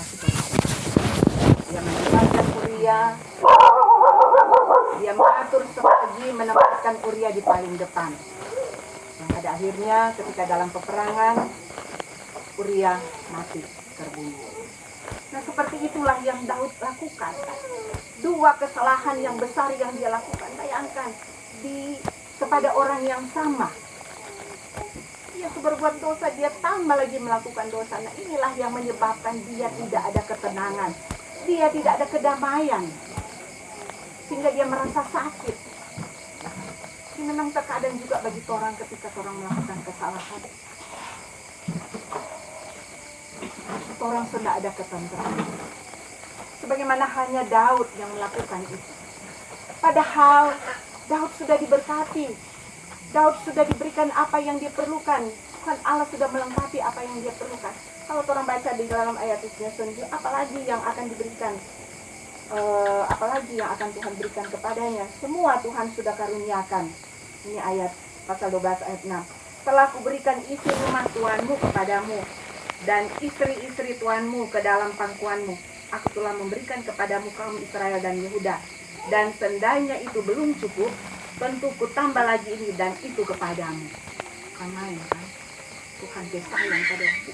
kasih perintah. Dia meninggalkan Uria. Dia mengatur strategi menempatkan Uria di paling depan. Yang pada akhirnya ketika dalam peperangan Uria mati terbunuh. Nah, seperti itulah yang Daud lakukan. Dua kesalahan yang besar yang dia lakukan. Bayangkan kepada orang yang sama. Dia berbuat dosa, dia tambah lagi melakukan dosa. Nah, inilah yang menyebabkan dia tidak ada ketenangan. Dia tidak ada kedamaian. Sehingga dia merasa sakit. Ini memang terkadang juga bagi orang ketika orang melakukan kesalahan. Orang sudah ada ketenangan. Sebagaimana hanya Daud yang melakukan itu. Padahal Daud sudah diberkati. Daud sudah diberikan apa yang dia perlukan. Tuhan Allah sudah melengkapi apa yang dia perlukan. Kalau orang baca di dalam ayat itu sendiri, apalagi yang akan diberikan, apalagi yang akan Tuhan berikan kepadanya. Semua Tuhan sudah karuniakan. Ini ayat pasal 12 ayat 6. Telah kuberikan isi rumah Tuhanmu kepadamu, dan istri-istri Tuhanmu ke dalam pangkuanmu. Aku telah memberikan kepadamu kaum Israel dan Yehuda. Dan seandainya itu belum cukup, tentu ku tambah lagi ini dan itu kepadamu. Bukan main kan? Tuhan dia sayang pada itu.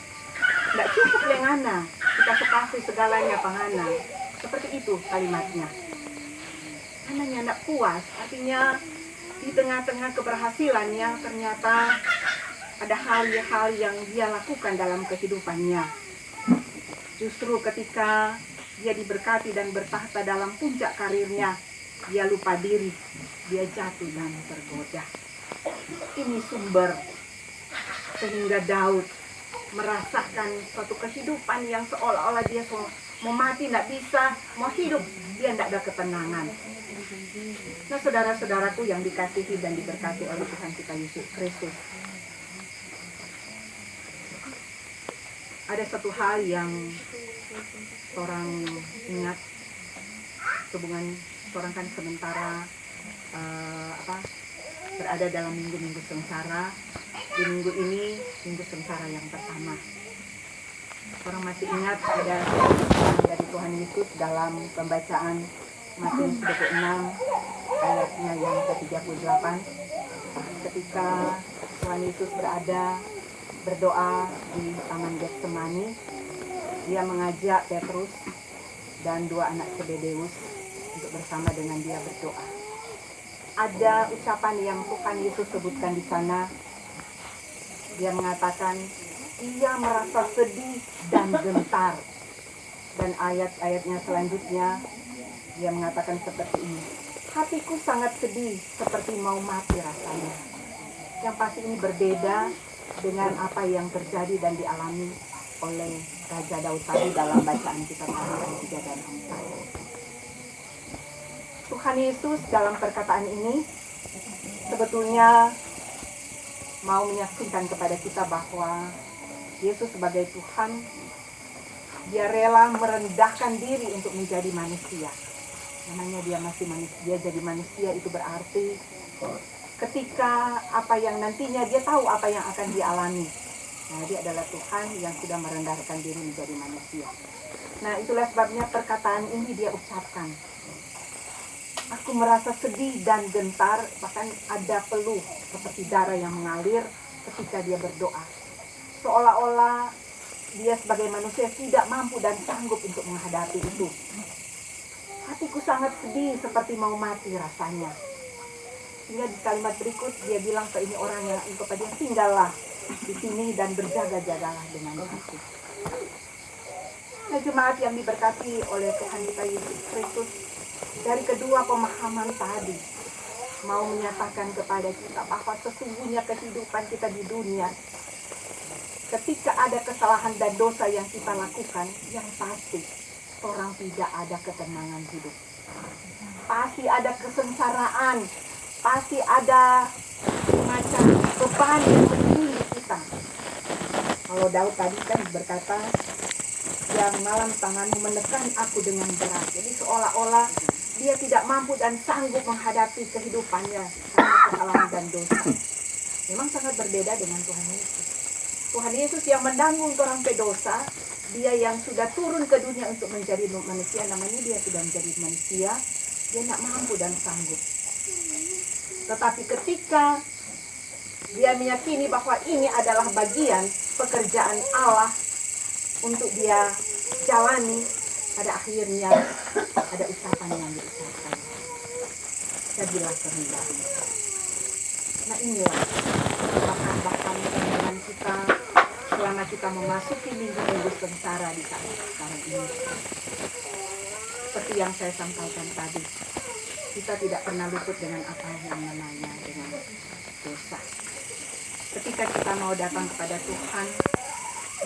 Tidak cukup yang ana, kita sekasih segalanya pangana. Seperti itu kalimatnya. Ananya tidak puas, artinya di tengah-tengah keberhasilannya ternyata ada hal-hal yang dia lakukan dalam kehidupannya. Justru ketika dia diberkati dan bertahta dalam puncak karirnya, dia lupa diri, dia jatuh dan tergoda. Ini sumber sehingga Daud merasakan suatu kehidupan yang seolah-olah dia mau mati tidak bisa, mau hidup dia tidak ada ketenangan. Nah, saudara-saudaraku yang dikasihi dan diberkati oleh Tuhan kita Yesus Kristus, ada satu hal yang orang ingat, hubungan orang kan sementara berada dalam minggu-minggu sengsara. Di minggu ini minggu sengsara yang pertama. Orang masih ingat ada dari Tuhan Yesus dalam pembacaan Matius 26 ayatnya yang ke-38, ketika Tuhan Yesus berdoa di Taman Getsemani. Dia mengajak Petrus dan dua anak Zebedeus untuk bersama dengan dia berdoa. Ada ucapan yang Tuhan Yesus sebutkan di sana. Dia mengatakan ia merasa sedih dan gentar. Dan ayat-ayatnya selanjutnya dia mengatakan seperti ini. Hatiku sangat sedih seperti mau mati rasanya. Yang pasti ini berbeda dengan apa yang terjadi dan dialami oleh Raja Daud tadi dalam bacaan kita tadi ayat 3 dan 4. Tuhan Yesus dalam perkataan ini sebetulnya mau menyaksikan kepada kita bahwa Yesus sebagai Tuhan, dia rela merendahkan diri untuk menjadi manusia. Namanya dia masih manusia, dia jadi manusia itu berarti ketika apa yang nantinya dia tahu apa yang akan dialami. Nah, dia adalah Tuhan yang sudah merendahkan diri menjadi manusia. Nah, itulah sebabnya perkataan ini dia ucapkan. Aku merasa sedih dan gentar, bahkan ada peluh seperti darah yang mengalir ketika dia berdoa. Seolah-olah dia sebagai manusia tidak mampu dan sanggup untuk menghadapi itu. Hatiku sangat sedih seperti mau mati rasanya. Hingga di kalimat berikut dia bilang ke ini orang yang kepada dia, tinggallah di sini dan berjaga-jagalah dengan aku. Nah, jemaat yang diberkati oleh Tuhan kita Yesus Kristus, dari kedua pemahaman tadi mau menyatakan kepada kita bahwa sesungguhnya kehidupan kita di dunia, ketika ada kesalahan dan dosa yang kita lakukan, yang pasti orang tidak ada ketenangan hidup. Pasti ada kesengsaraan, pasti ada semacam beban yang mengiringi kita. Kalau Daud tadi kan berkata, yang malam tanganmu menekan aku dengan berat. Jadi seolah-olah dia tidak mampu dan sanggup menghadapi kehidupannya karena kesalahan dan dosa. Memang sangat berbeda dengan Tuhan Yesus. Tuhan Yesus yang menanggung orang pedosa, dia yang sudah turun ke dunia untuk menjadi manusia, namanya dia sudah menjadi manusia, dia tidak mampu dan sanggup. Tetapi ketika dia meyakini bahwa ini adalah bagian pekerjaan Allah untuk dia jalani, pada akhirnya ada ucapan yang diucapkan. Jadilah kehendak. Nah inilah bahkan dengan kita selama kita memasuki minggu-minggu sengsara di saat sekarang ini. Seperti yang saya sampaikan tadi, kita tidak pernah luput dengan apa yang namanya dengan dosa. Ketika kita mau datang kepada Tuhan,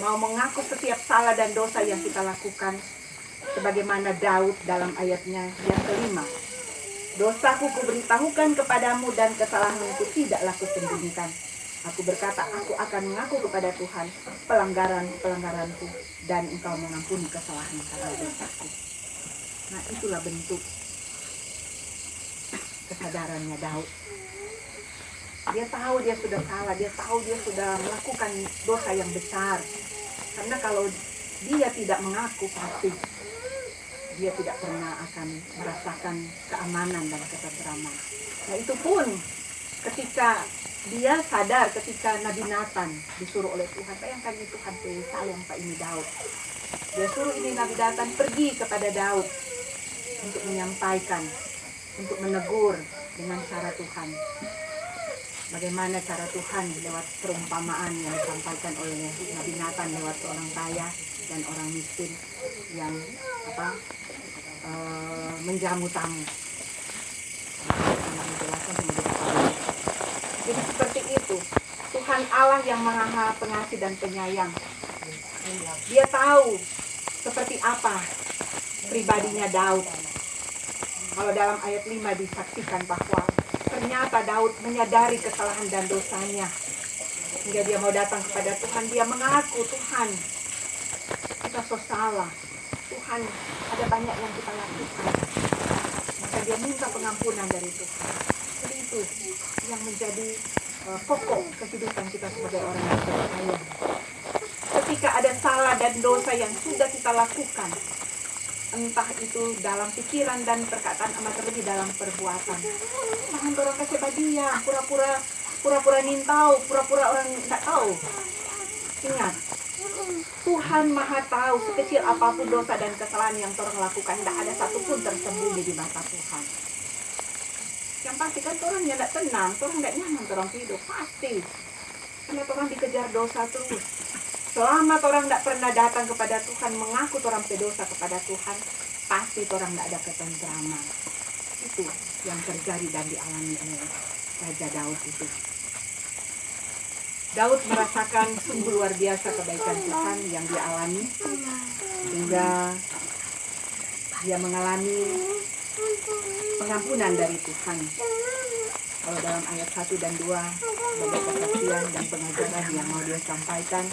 mau mengaku setiap salah dan dosa yang kita lakukan, sebagaimana Daud dalam ayatnya yang kelima, dosaku kuberitahukan kepadamu dan kesalahanku tidaklah kusembunyikan. Aku berkata, aku akan mengaku kepada Tuhan pelanggaran-pelanggaranku dan Engkau mengampuni kesalahan karena dosaku. Nah itulah bentuk kesadarannya Daud. Dia tahu dia sudah salah, dia tahu dia sudah melakukan dosa yang besar. Karena kalau dia tidak mengaku, pasti dia tidak pernah akan merasakan keamanan dan ketentraman. Nah itu pun ketika dia sadar, ketika Nabi Nathan disuruh oleh Tuhan, bayangkan ini Tuhan sayang Pak ini Daud. Dia suruh ini Nabi Nathan pergi kepada Daud untuk menyampaikan, untuk menegur dengan cara Tuhan. Bagaimana cara Tuhan lewat perumpamaan yang disampaikan oleh Nabi Nathan lewat seorang kaya dan orang miskin yang menjamu tamu. Jadi seperti itu, Tuhan Allah yang Maha Pengasih dan Penyayang. Dia tahu seperti apa pribadinya Daud. Kalau dalam ayat 5 disaksikan bahwa ternyata Daud menyadari kesalahan dan dosanya. Hingga dia mau datang kepada Tuhan, dia mengaku, Tuhan, kita so salah. Tuhan, ada banyak yang kita lakukan. Maka dia minta pengampunan dari Tuhan. Jadi itu yang menjadi pokok kehidupan kita sebagai orang yang percaya. Ketika ada salah dan dosa yang sudah kita lakukan, entah itu dalam pikiran dan perkataan, amat terlebih dalam perbuatan, jangan orang kasih badian, pura-pura nintau, pura-pura orang tidak tahu. Ingat, Tuhan Maha tahu sekecil apapun dosa dan kesalahan yang orang lakukan, tidak ada satupun tersembunyi di mata Tuhan. Yang pasti kan orang yang tidak tenang, orang tidak nyaman, orang hidup pasti. Karena orang dikejar dosa terus. Selama orang tidak pernah datang kepada Tuhan, mengaku orang berdosa kepada Tuhan, pasti orang tidak ada ketentraman. Itu yang terjadi dan dialami oleh Raja Daud itu. Daud merasakan sungguh luar biasa kebaikan Tuhan yang dialami, sehingga dia mengalami pengampunan dari Tuhan. Kalau dalam ayat 1 dan 2 sebagai kesaksian dan pengajaran yang mau dia sampaikan,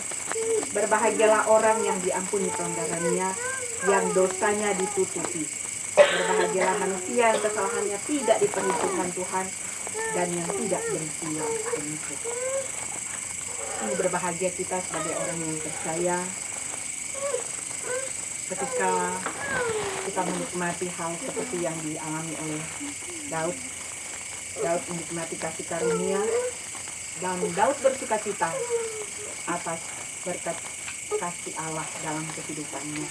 berbahagialah orang yang diampuni pelanggarannya, yang dosanya ditutupi. Berbahagialah manusia yang kesalahannya tidak diperhitungkan Tuhan dan yang tidak berusia penutup. Ini berbahagia kita sebagai orang yang percaya ketika kita menikmati hal seperti yang dialami oleh Daud. Daud menikmati kasih karunia dan Daud bersukacita atas berkat kasih Allah dalam kehidupannya.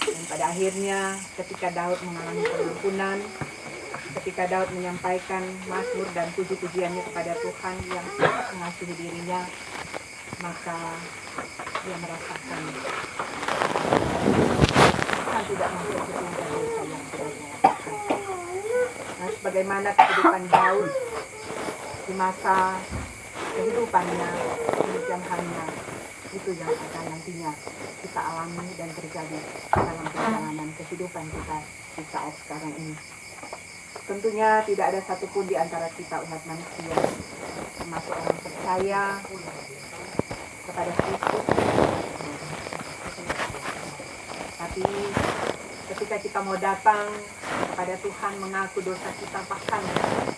Dan pada akhirnya ketika Daud mengalami pengampunan, ketika Daud menyampaikan mazmur dan puji-pujiannya kepada Tuhan yang sangat mengasihi dirinya, maka dia merasakan Tuhan tidak memperhitungkan dosa yang sudah dia lakukan. Nah, sebagaimana kehidupan Daud di masa kehidupannya, demikian halnya itu yang akan nantinya kita alami dan terjadi dalam perjalanan kehidupan kita di saat sekarang ini. Tentunya tidak ada satupun di antara kita umat manusia, termasuk orang percaya kepada Kristus. Tapi ketika kita mau datang kepada Tuhan, mengaku dosa kita, bahkan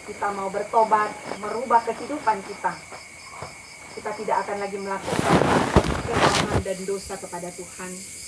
kita mau bertobat, merubah kehidupan kita, kita tidak akan lagi melakukan kesalahan dan dosa kepada Tuhan.